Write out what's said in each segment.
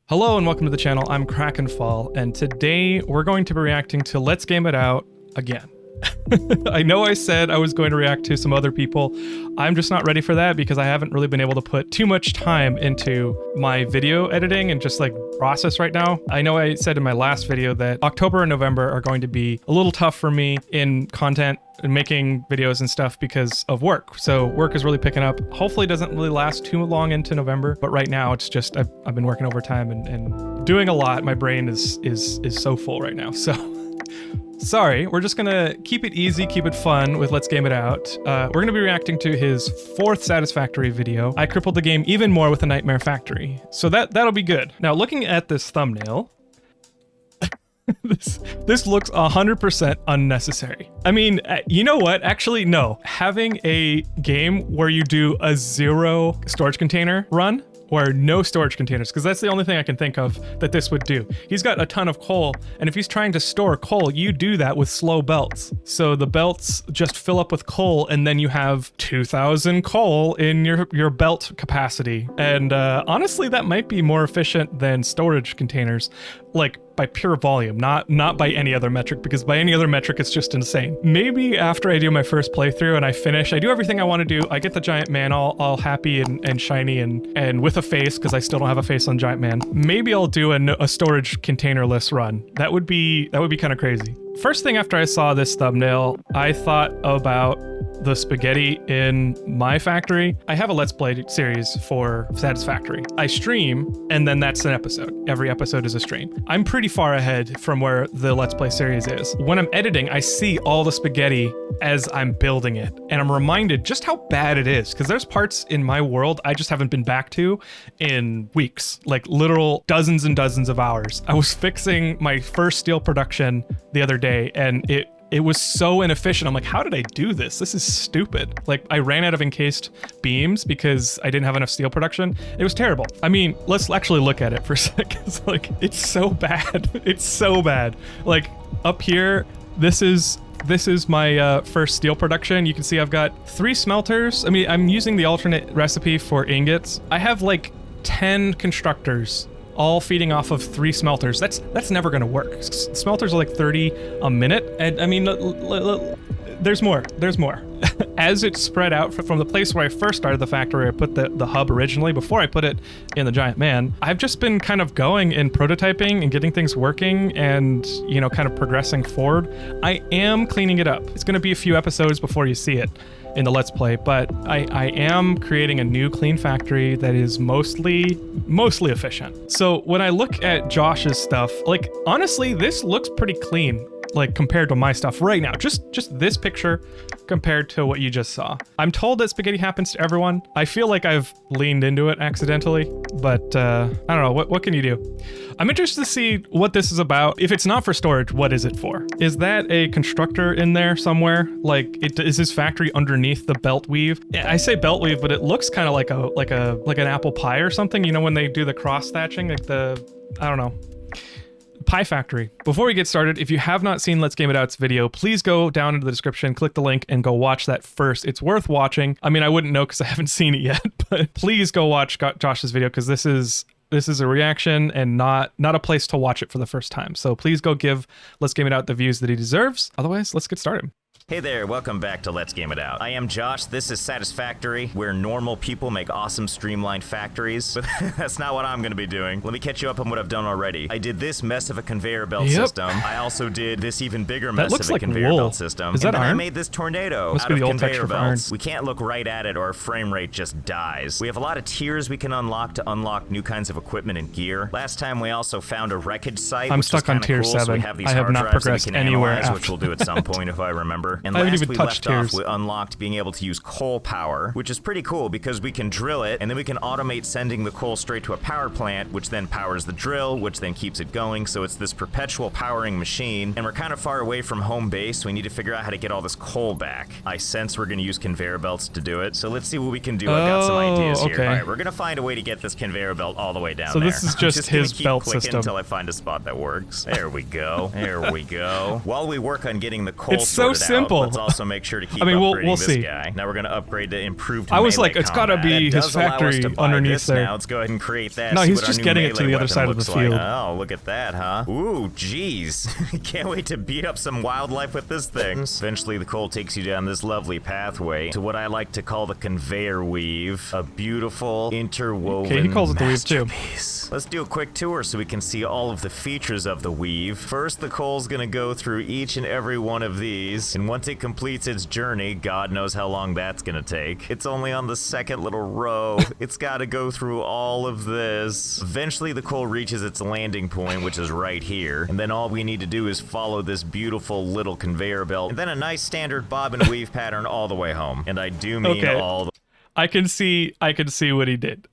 Hello and welcome to the channel. I'm Krakenfall, and today we're going to be reacting to Let's Game It Out again. I know I said I was going to react to some other people. I'm just not ready for that because I haven't really been able to put too much time into my video editing and just like process right now. I know I said in my last video that October and November are going to be a little tough for me in content and making videos and stuff because of work. So work is really picking up. Hopefully it doesn't really last too long into November, but right now it's just I've been working overtime and doing a lot. My brain is so full right now. So sorry, we're just gonna keep it easy, keep it fun with Let's Game It Out. We're gonna be reacting to his 4th Satisfactory video. I crippled the game even more with a Nightmare Factory. So that'll be good. Now looking at this thumbnail, this looks 100% unnecessary. I mean, you know what? Actually, no. Having a game where you do a 0 storage container run, or no storage containers, because that's the only thing I can think of that this would do. He's got a ton of coal, and if he's trying to store coal, you do that with slow belts. So the belts just fill up with coal, and then you have 2,000 coal in your belt capacity. And honestly, that might be more efficient than storage containers, like by pure volume, not by any other metric, because by any other metric, it's just insane. Maybe after I do my first playthrough and I finish, I do everything I want to do, I get the Giant Man all happy and shiny and with a face, because I still don't have a face on Giant Man. Maybe I'll do a storage containerless run. That would be kind of crazy. First thing after I saw this thumbnail, I thought about the spaghetti in my factory. I have a Let's Play series for Satisfactory. I stream, and then that's an episode. Every episode is a stream. I'm pretty far ahead from where the Let's Play series is. When I'm editing, I see all the spaghetti as I'm building it, and I'm reminded just how bad it is, because there's parts in my world I just haven't been back to in weeks, like literal dozens and dozens of hours. I was fixing my first steel production the other day, and it was so inefficient. I'm like, how did I do this? This is stupid. Like, I ran out of encased beams because I didn't have enough steel production. It was terrible. I mean, let's actually look at it for a second. It's like, it's so bad. It's so bad. Like, up here, this is my first steel production. You can see I've got 3 smelters. I mean, I'm using the alternate recipe for ingots. I have like 10 constructors all feeding off of 3 smelters. That's never gonna work. Smelters are like 30 a minute, and I mean, there's more. As it's spread out from the place where I first started the factory, I put the hub originally, before I put it in the Giant Man, I've just been kind of going and prototyping and getting things working and, you know, kind of progressing forward. I am cleaning it up. It's gonna be a few episodes before you see it in the Let's Play, but I am creating a new clean factory that is mostly efficient. So when I look at Josh's stuff, like, honestly, this looks pretty clean, like, compared to my stuff right now. Just this picture compared to what you just saw. I'm told that spaghetti happens to everyone. I feel like I've leaned into it accidentally, but I don't know, what can you do? I'm interested to see what this is about. If it's not for storage, what is it for? Is that a constructor in there somewhere? Like, is his factory underneath the belt weave? I say belt weave, but it looks kind of like an apple pie or something. You know, when they do the cross thatching, like I don't know. Pie Factory. Before we get started, if you have not seen Let's Game It Out's video, please go down into the description, click the link, and go watch that first. It's worth watching. I mean, I wouldn't know because I haven't seen it yet, but please go watch Josh's video, because this is a reaction and not a place to watch it for the first time. So please go give Let's Game It Out the views that he deserves. Otherwise, let's get started. Hey there, welcome back to Let's Game It Out. I am Josh, this is Satisfactory, where normal people make awesome streamlined factories, but that's not what I'm gonna be doing. Let me catch you up on what I've done already. I did this mess of a conveyor belt system. I also did this even bigger mess of a conveyor belt system. Is that and then iron? I made this tornado Must out be of the old conveyor texture for belts. iron. We can't look right at it or our frame rate just dies. We have a lot of tiers we can unlock to unlock new kinds of equipment and gear. Last time we also found a wreckage site, I'm which stuck is on kinda tier cool, 7. So we have these I have hard not drives that we progressed can anywhere analyze, after. which we'll do at some point if I remember. And I haven't last even we touched left off, tiers. we unlocked being able to use coal power, which is pretty cool because we can drill it and then we can automate sending the coal straight to a power plant, which then powers the drill, which then keeps it going. So it's this perpetual powering machine, and we're kind of far away from home base, so we need to figure out how to get all this coal back. I sense we're going to use conveyor belts to do it, so let's see what we can do. I've got some ideas here. Okay. All right, we're going to find a way to get this conveyor belt all the way down So there. this is just gonna his keep belt clicking system. until I find a spot that works. There we go. There we go. While we work on getting the coal It's so sorted simple. Let's also make sure to keep I mean, upgrading we'll this see. guy. Now we're going to upgrade to improved I was melee like, it's gotta combat. be That his does allow us factory to buy underneath this there. Now let's go ahead and create that. No, see he's what our just new getting it to melee the other weapon side of the looks like. field. Oh, look at that, huh? Ooh, jeez. Can't wait to beat up some wildlife with this thing. Eventually, the coal takes you down this lovely pathway to what I like to call the conveyor weave. A beautiful, interwoven Okay, he calls it the weave too. masterpiece. Let's do a quick tour so we can see all of the features of the weave. First, the coal's gonna go through each and every one of these, and once it completes its journey, God knows how long that's gonna take. It's only on the second little row. It's gotta go through all of this. Eventually, the coal reaches its landing point, which is right here, and then all we need to do is follow this beautiful little conveyor belt, and then a nice standard bob and weave pattern all the way home. And I do mean all the I can see what he did.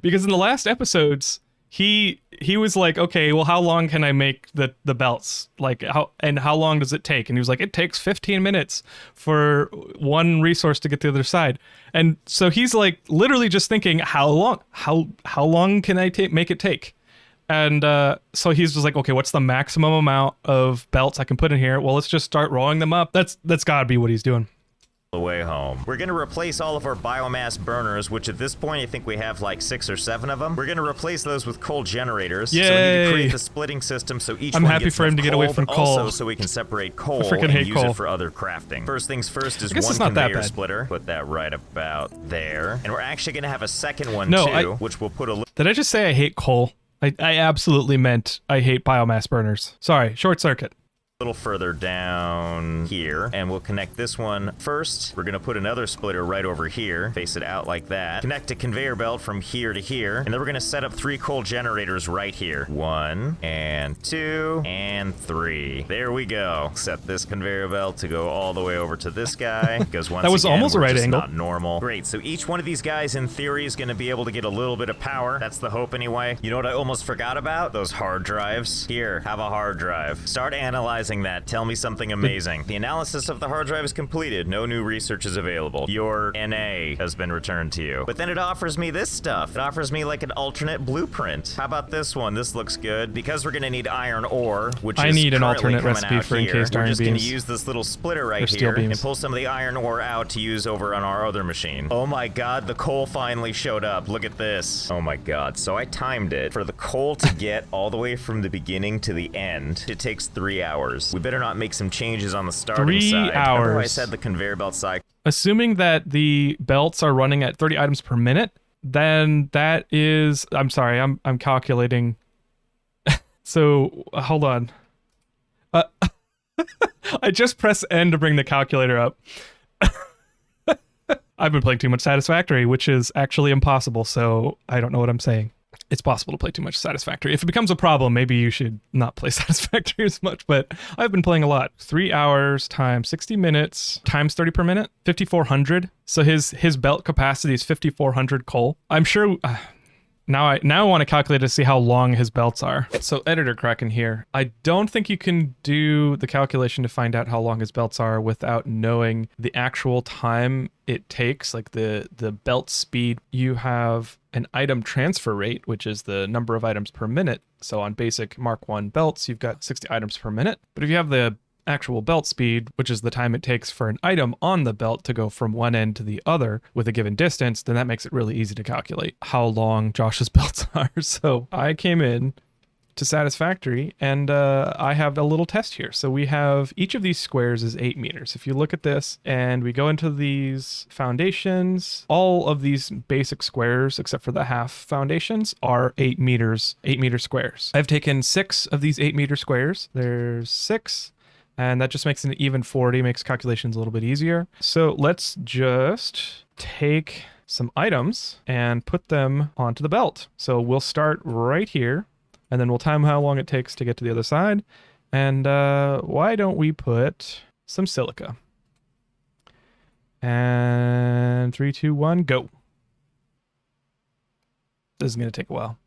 Because in the last episodes, he was like, okay, well, how long can I make the belts? Like, how long does it take? And he was like, it takes 15 minutes for one resource to get to the other side. And so he's like literally just thinking, how long can I make it take? And so he's just like, okay, what's the maximum amount of belts I can put in here? Well, let's just start rolling them up. That's gotta be what he's doing. way home. We're going to replace all of our biomass burners, which at this point I think we have like 6 or 7 of them. We're going to replace those with coal generators. Yay! So we need to create the splitting system so each I'm one happy gets for him enough to get away from but coal. Also so we can separate coal freaking and hate use coal. it for other crafting. First things first is guess one it's not that conveyor bad. splitter. Put that right about there. And we're actually going to have a second one No, too, which we'll put a little Did I just say I hate coal? I absolutely meant I hate biomass burners. Sorry, short circuit. further down here, and we'll connect this one first. We're gonna put another splitter right over here, face it out like that, connect a conveyor belt from here to here, and then we're gonna set up 3 coal generators right here. 1 and 2 and 3. There we go. Set this conveyor belt to go all the way over to this guy, because once That was again, almost a we're right just angle. not normal. Great, so each one of these guys in theory is gonna be able to get a little bit of power. That's the hope anyway. You know what I almost forgot about? Those hard drives. Here, have a hard drive. Start analyzing that. Tell me something amazing. The analysis of the hard drive is completed. No new research is available. Your NA has been returned to you. But then it offers me this stuff. It offers me like an alternate blueprint. How about this one? This looks good. Because we're gonna need iron ore, which I is need an currently alternate coming recipe out for here. encased We're iron just beams. gonna use this little splitter right Or steel here beams. and pull some of the iron ore out to use over on our other machine. Oh my god, the coal finally showed up. Look at this. Oh my god. So I timed it. For the coal to get all the way from the beginning to the end, it takes 3 hours. We better not make some changes on the starting 3 side. Remember how I hours. said the conveyor belt cycle? Assuming that the belts are running at 30 items per minute, then that is, I'm sorry, I'm calculating. So hold on. I just press N to bring the calculator up. I've been playing too much Satisfactory, which is actually impossible, so I don't know what I'm saying. It's possible to play too much Satisfactory. If it becomes a problem, maybe you should not play Satisfactory as much, but I've been playing a lot. 3 hours times 60 minutes times 30 per minute, 5,400. So his belt capacity is 5,400 coal. I'm sure... Now I want to calculate to see how long his belts are. So editor Kraken here. I don't think you can do the calculation to find out how long his belts are without knowing the actual time it takes, like the belt speed. You have an item transfer rate, which is the number of items per minute. So on basic Mark 1 belts, you've got 60 items per minute. But if you have the actual belt speed, which is the time it takes for an item on the belt to go from one end to the other with a given distance, then that makes it really easy to calculate how long Josh's belts are. So I came in to Satisfactory and I have a little test here. So we have each of these squares is 8 meters. If you look at this and we go into these foundations, all of these basic squares, except for the half foundations, are 8 meters, 8 meter squares. I've taken 6 of these 8 meter squares. There's 6. And that just makes it an even 40, makes calculations a little bit easier. So let's just take some items and put them onto the belt. So we'll start right here, and then we'll time how long it takes to get to the other side. And why don't we put some silica? And 3, 2, 1, go. This is going to take a while.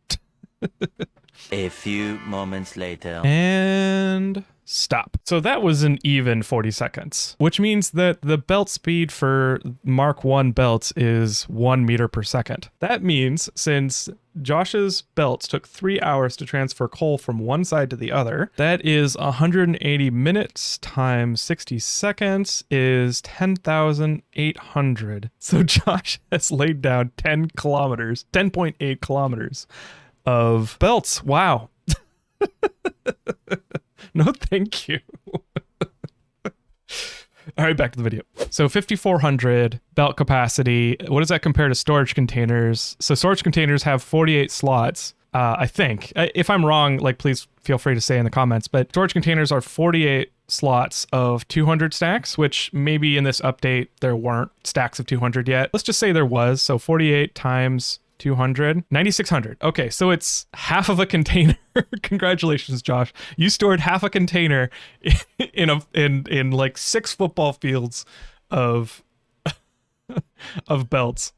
A few moments later. And stop. So that was an even 40 seconds, which means that the belt speed for Mark 1 belts is 1 meter per second. That means since Josh's belts took 3 hours to transfer coal from one side to the other, that is 180 minutes times 60 seconds is 10,800. So Josh has laid down 10.8 kilometers of belts. Wow. No, thank you. All right, back to the video. So 5,400 belt capacity. What does that compare to storage containers? So storage containers have 48 slots, I think. If I'm wrong, like, please feel free to say in the comments. But storage containers are 48 slots of 200 stacks, which maybe in this update there weren't stacks of 200 yet. Let's just say there was. So 48 times 200, 9,600. Okay, so it's half of a container. Congratulations, Josh. You stored half a container in like 6 football fields of of belts.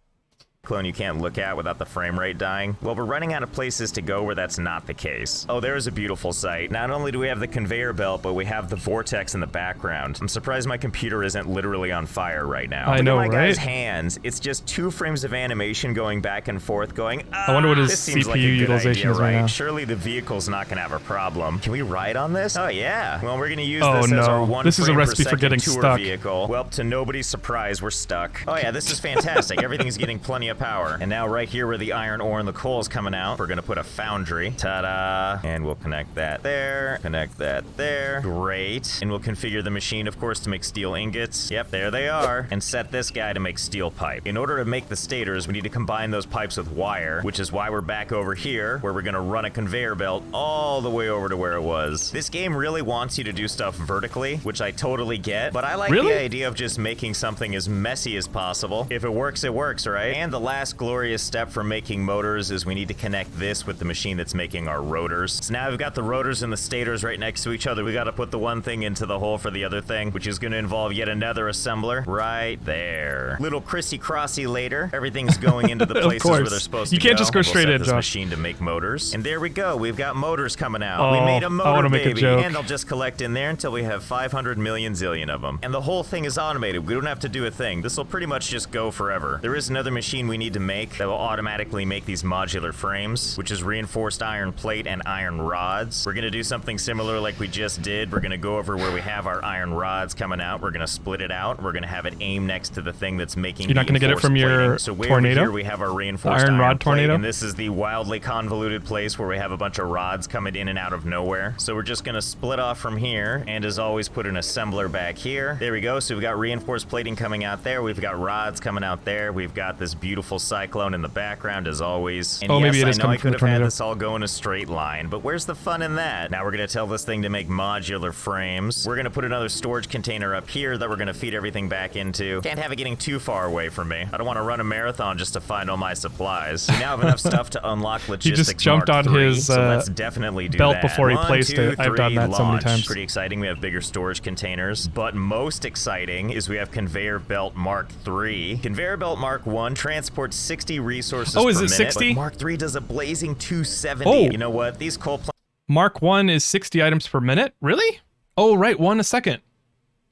Clone you can't look at without the frame rate dying. Well, we're running out of places to go where that's not the case. Oh, there's a beautiful sight. Not only do we have the conveyor belt, but we have the vortex in the background. I'm surprised my computer isn't literally on fire right now. I know, look at my right? guy's hands. It's just 2 frames of animation going back and forth, going, I wonder what his this seems CPU like a good utilization idea, is right now. Surely the vehicle's not gonna have a problem. Can we ride on this? Oh yeah. Well, we're gonna use Oh, this as our no. 1 This is a frame per recipe for second getting tour stuck. vehicle. Well, to nobody's surprise, we're stuck. Oh yeah, this is fantastic. Everything's getting plenty of power. And now right here where the iron ore and the coal is coming out, we're gonna put a foundry. Ta-da! And we'll connect that there, connect that there. Great. And we'll configure the machine, of course, to make steel ingots. Yep, there they are. And set this guy to make steel pipe. In order to make the stators, we need to combine those pipes with wire, which is why we're back over here, where we're gonna run a conveyor belt all the way over to where it was. This game really wants you to do stuff vertically, which I totally get, but I like Really? the idea of just making something as messy as possible. If it works, right? And the last glorious step for making motors is we need to connect this with the machine that's making our rotors. So now we've got the rotors and the stators right next to each other. We got to put the one thing into the hole for the other thing, which is going to involve yet another assembler right there. Little crissy-crossy later. Everything's going into the places where they're supposed to go. You can't just go We'll straight set in, this Josh. machine to make motors. And there we go. We've got motors coming out. Oh, We made a I motor, wanna make a baby. joke. And they'll just collect in there until we have 500 million zillion of them. And the whole thing is automated. We don't have to do a thing. This will pretty much just go forever. There is another machine we need to make that will automatically make these modular frames, which is reinforced iron plate and iron rods. We're gonna do something similar like we just did. We're gonna go over where we have our iron rods coming out. We're gonna split it out. We're gonna have it aim next to the thing that's making You're not the gonna get it from enforced your plating. So way tornado? over here we have our reinforced Iron rod plate, tornado? and this is the wildly convoluted place where we have a bunch of rods coming in and out of nowhere. So we're just gonna split off from here, and as always, put an assembler back here. There we go. So we've got reinforced plating coming out there. We've got rods coming out there. We've got this beautiful cyclone in the background, as always. And Oh, yes, maybe it is I know I coming from could the have had tornado. this all go in a straight line, but where's the fun in that? Now we're gonna tell this thing to make modular frames. We're gonna put another storage container up here that we're gonna feed everything back into. Can't have it getting too far away from me. I don't want to run a marathon just to find all my supplies. We now have enough stuff to unlock logistics. just jumped Mark on III, his, so let's definitely do belt that. before he 1, placed 2, it. I've done 3, that so many launch. times. Pretty exciting. We have bigger storage containers, but most exciting is we have conveyor belt Mark III. Conveyor belt Mark I transports 60 resources Oh, is per it minute, 60? but Mark III does a blazing 270. Oh. You know what? These coal plants Mark 1 is 60 items per minute? Really? Oh, right, 1 a second.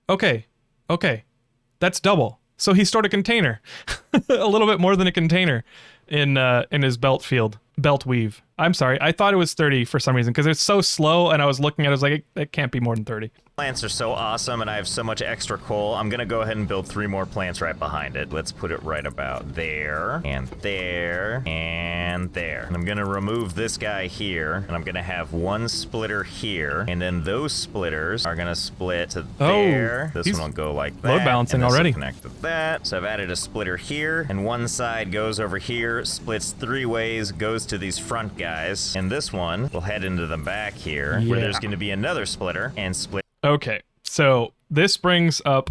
Okay. That's double. So he stored a container. A little bit more than a container in his belt weave. I'm sorry. I thought it was 30 for some reason because it's so slow, and I was looking at it, I was like, it can't be more than 30. plants are so awesome, and I have so much extra coal. I'm gonna go ahead and build 3 more plants right behind it. Let's put it right about there, and there, and there. And I'm gonna remove this guy here, and I'm gonna have 1 splitter here, and then those splitters are gonna split to there. This he's one will go like that. load balancing and this will already. connect to that. So I've added a splitter here, and one side goes over here, splits 3 ways, goes to these front guys, and this one will head into the back here, where there's gonna be another splitter, and split. Okay, so this brings up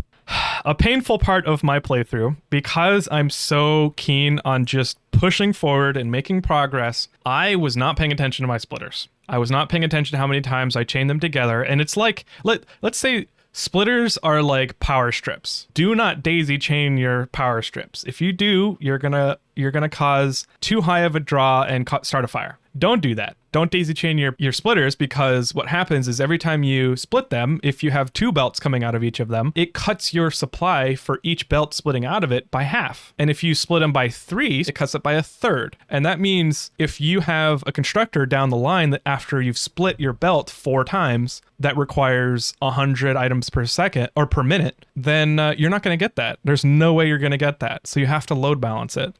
a painful part of my playthrough. Because I'm so keen on just pushing forward and making progress, I was not paying attention to my splitters. I was not paying attention to how many times I chained them together, and it's like, let's say splitters are like power strips. Do not daisy chain your power strips. If you do, you're gonna cause too high of a draw and start a fire. Don't do that. don't daisy chain your splitters, because what happens is every time you split them, if you have 2 belts coming out of each of them, it cuts your supply for each belt splitting out of it by half. And if you split them by 3, it cuts it by 1/3. And that means if you have a constructor down the line that after you've split your belt 4 times, that requires 100 items per second or per minute, then you're not going to get that. There's no way you're going to get that. So you have to load balance it.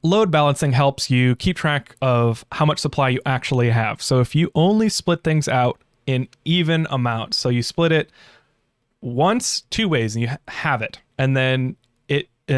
Load balancing helps you keep track of how much supply you actually have. So if you only split things out in even amounts, so you split it once 2 ways and you have it, and then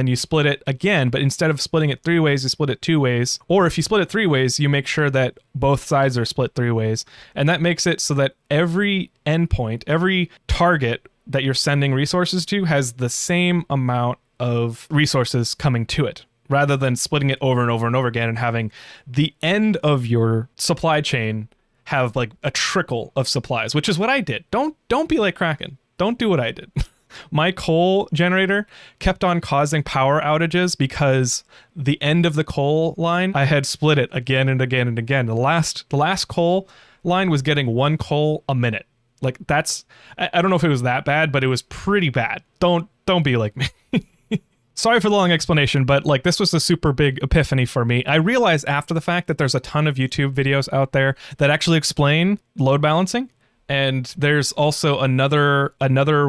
you split it again, but instead of splitting it 3 ways, you split it 2 ways. Or if you split it 3 ways, you make sure that both sides are split 3 ways. And that makes it so that every endpoint, every target that you're sending resources to has the same amount of resources coming to it, rather than splitting it over and over and over again and having the end of your supply chain have like a trickle of supplies, which is what I did. Don't be like Kraken. Don't do what I did. My coal generator kept on causing power outages because the end of the coal line, I had split it again and again and again. The last coal line was getting 1 coal a minute. Like that's, I don't know if it was that bad, but it was pretty bad. Don't be like me. Sorry for the long explanation, but like this was a super big epiphany for me. I realized after the fact that there's a ton of YouTube videos out there that actually explain load balancing. And there's also another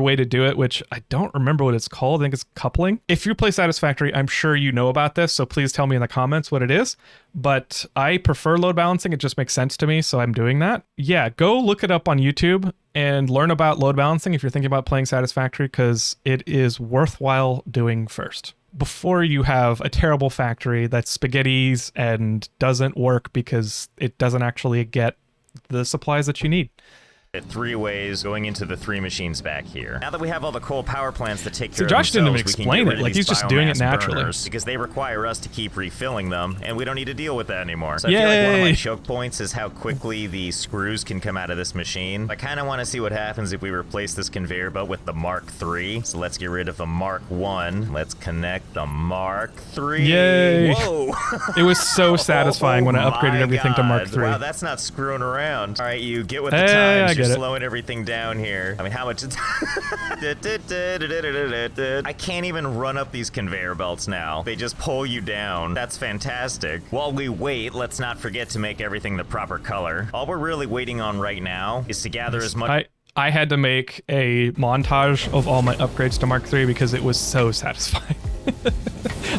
way to do it, which I don't remember what it's called. I think it's coupling. If you play Satisfactory, I'm sure you know about this, so please tell me in the comments what it is. But I prefer load balancing. It just makes sense to me, so I'm doing that. Yeah, go look it up on YouTube and learn about load balancing if you're thinking about playing Satisfactory, because it is worthwhile doing first, before you have a terrible factory that's spaghettis and doesn't work because it doesn't actually get the supplies that you need. 3 ways going into the 3 machines back here. Now that we have all the coal power plants that take care of Josh themselves, didn't even explain it. Like he's just doing it naturally. Because they require us to keep refilling them, and we don't need to deal with that anymore. So I feel like one of my choke points is how quickly the screws can come out of this machine. I kind of want to see what happens if we replace this conveyor belt with the Mark III. So let's get rid of the Mark I. Let's connect the Mark III. Yay! Whoa! It was so satisfying when I upgraded everything to Mark III. Wow, that's not screwing around. All right, you get with the times. You're slowing everything down here. I mean, how much? I can't even run up these conveyor belts now. They just pull you down. That's fantastic. While we wait, let's not forget to make everything the proper color. All we're really waiting on right now is to gather as much. I had to make a montage of all my upgrades to Mark III because it was so satisfying.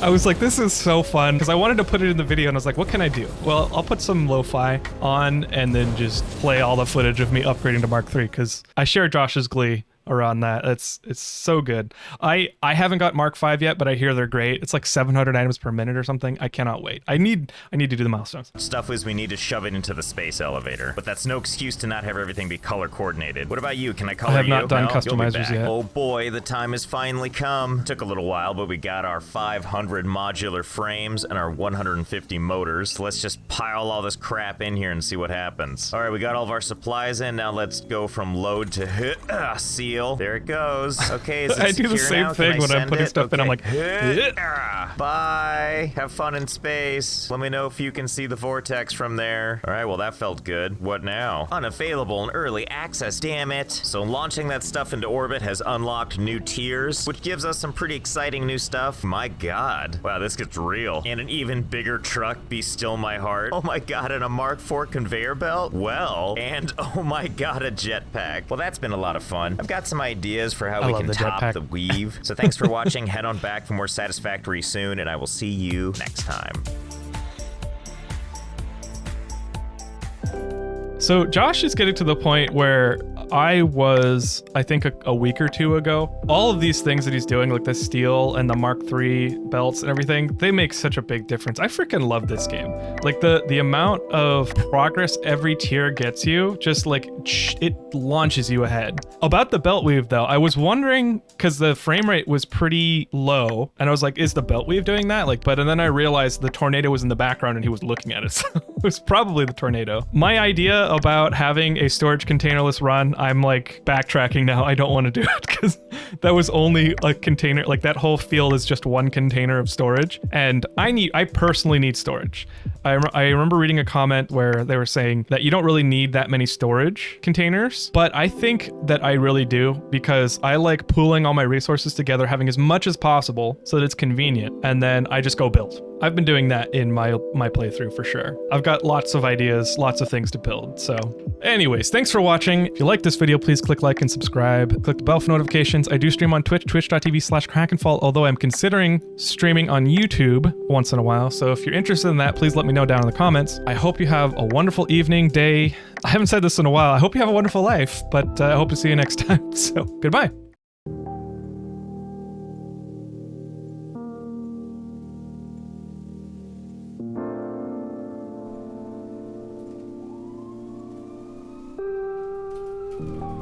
I was like, this is so fun, because I wanted to put it in the video and I was like, what can I do? Well, I'll put some lo-fi on and then just play all the footage of me upgrading to Mark III, because I share Josh's glee around that. It's so good. I haven't got Mark V yet, but I hear they're great. It's like 700 items per minute or something. I cannot wait. I need to do the milestones. Stuff is we need to shove it into the space elevator, but that's no excuse to not have everything be color coordinated. What about you? Can I color you? I have not done customizers yet. Oh boy, the time has finally come. Took a little while, but we got our 500 modular frames and our 150 motors. So let's just pile all this crap in here and see what happens. All right, we got all of our supplies in. Now let's go from load to seal. There it goes. Okay, is it I do the same now? thing when I'm putting stuff in. I'm like, bye. Have fun in space. Let me know if you can see the vortex from there. All right, well, that felt good. What now? Unavailable in early access, damn it. So launching that stuff into orbit has unlocked new tiers, which gives us some pretty exciting new stuff. My God. Wow, this gets real. And an even bigger truck, Be Still My Heart. Oh my God, and a Mark IV conveyor belt? Well, and oh my God, a jetpack. Well, that's been a lot of fun. I've got some ideas for how we can top the weave. So thanks for watching. Head on back for more Satisfactory soon, and I will see you next time. So Josh is getting to the point where I was, I think a week or two ago. All of these things that he's doing, like the steel and the Mark III belts and everything, they make such a big difference. I freaking love this game. Like the amount of progress every tier gets you, just like it launches you ahead. About the belt weave though, I was wondering, because the frame rate was pretty low, and I was like, is the belt weave doing that? Like, but and then I realized the tornado was in the background and he was looking at it, so it was probably the tornado. My idea about having a storage containerless run, I'm like backtracking now. I don't want to do it because that was only a container. Like that whole field is just one container of storage, and I personally need storage. I remember reading a comment where they were saying that you don't really need that many storage containers, but I think that I really do, because I like pooling all my resources together, having as much as possible so that it's convenient, and then I just go build. I've been doing that in my playthrough for sure. I've got lots of ideas, lots of things to build. So anyways, thanks for watching. If you like this video, please click like and subscribe. Click the bell for notifications. I do stream on Twitch, twitch.tv/Krakenfall, although I'm considering streaming on YouTube once in a while. So if you're interested in that, please let me know down in the comments. I hope you have a wonderful evening, day. I haven't said this in a while. I hope you have a wonderful life, but I hope to see you next time. So goodbye. You